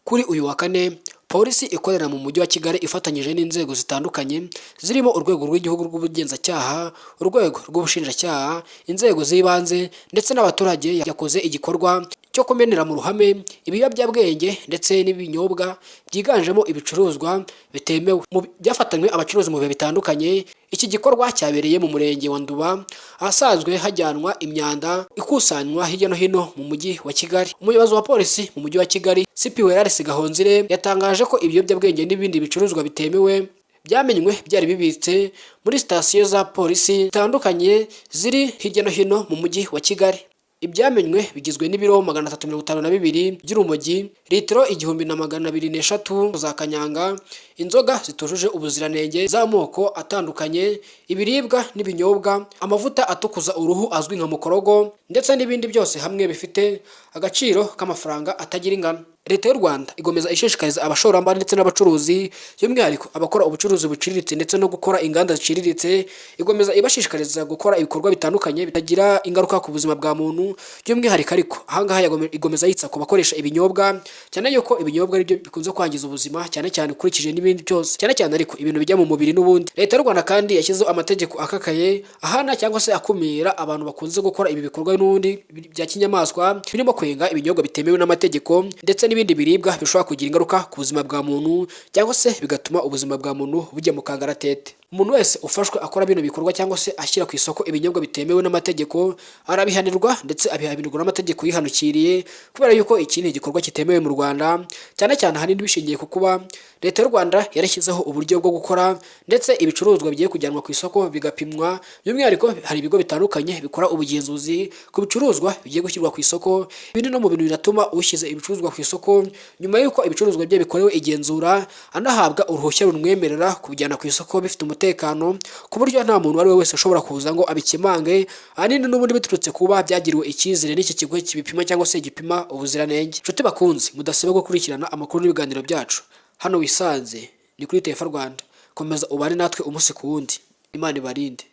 Kuri uyu wa kane polisi ikorera mu mujyi wa Kigali ifatanyije n'inzego zitandukanye zirimo urwego rw'igihugu rw'ubugenzacyaha, urwego rw'ubushinjacyaha, inzego z'ibanze ndetse n'abaturage yakoze igikorwa cyo kumenera mu ruhame ibiyobyabwenge ndetse n'ibinyobwa byiganjemo ibicuruzwa bitemewe. Byafatanywe abacuruzi mu bihe bitandukanye. Iki gikorwa cyabereye mu murenge wa Nduba ahasanzwe hajyanwa imyanda ikusanywa hirya no hino mu mujyi wa Kigali. Umuyobozi wa polisi mu mujyi wa Kigali CP Werarisi Gahonzire yatangaje ko ibiyobyabwenge n'ibindi bicuruzwa bitemewe byamenywe byari bibitse muri sitasiyo za polisi zitandukanye ziri hirya no hino mu mujyi wa Kigali. Ibyamenywe bigizwe n'ibiro 352 by'urumogi, litiro 1203 za kanyanga, inzoga zitujuje ubuziranenge z'amoko atandukanye, ibiribwa n'ibinyobwa, amavuta atukuza uruhu azwi nka mukorogo ndetse n'ibindi byose hamwe bifite agaciro k'amafaranga atagira ingano. Leta y'u Rwanda igomeza ishishikariza abashoramari ndetse n'abacuruzi, by'umwihariko abakora ubucuruzi buciriritse ndetse no gukora inganda ziciriritse, igomeza ibashishikariza gukora ibikorwa bitandukanye bitagira ingaruka ku buzima bwa muntu, by'umwihariko ariko ahangaha igomeza yitsa ku bakoresha ibinyobwa, cyane yuko ibinyobwa aribyo bikunze kwangiza ubuzima cyane cyane ukurikije n'ibindi byose, cyane cyane ariko ibintu bijya mu mubiri n'ubundi. Leta y'u Rwanda kandi yashyizeho amategeko akakaye ahana cyangwa se akumira abantu bakunze gukora ibi bikorwa n'ubundi bya kinyamaswa, birimo kwenga ibinyobwa bitemewe n'amategeko ndetse n'ibindi biribwa bishobora kugira ingaruka ku buzima bwa muntu cyangwa se bigatuma ubuzima bwa muntu bujya mu kangaratete. Umuntu wese ufashwe akora bino bikorwa cyangwa se ashyira ku isoko ibinyobwa bitemewe n'amategeko arabihanirwa ndetse abihanirwa n'amategeko yihanukiriye, kubera yuko iki ni igikorwa kitemewe mu Rwanda, cyane cyane ahanini bishingiye ku kuba Leta y'u Rwanda yarashyizeho uburyo bwo gukora ndetse ibicuruzwa bigiye kujyanwa ku isoko bigapimwa. By'umwihariko hari ibigo bitandukanye bikora ubugenzuzi ku bicuruzwa bigiye gushyirwa ku isoko. Ibindi no mu bintu biratuma ushyize ibicuruzwa ku isoko nyuma y'uko ibicuruzwa bye bikorewe igenzura anahabwa uruhushya rumwemerera kubijyana ku isoko bifite umutekano, ku buryo nta muntu wari we wese ushobora kuza ngo abikemange, ahanini n'ubundi biturutse kuba byagiriwe icyizere n'iki kigo kibipima cyangwa se gipima ubuziranenge. Nshuti bakunzi, mudasiba gukurikirana amakuru n'ibiganiro byacu hano wisanze ni kuri TF Rwanda. Komeza ubane natwe umunsi ku wundi. Imana ibarinde.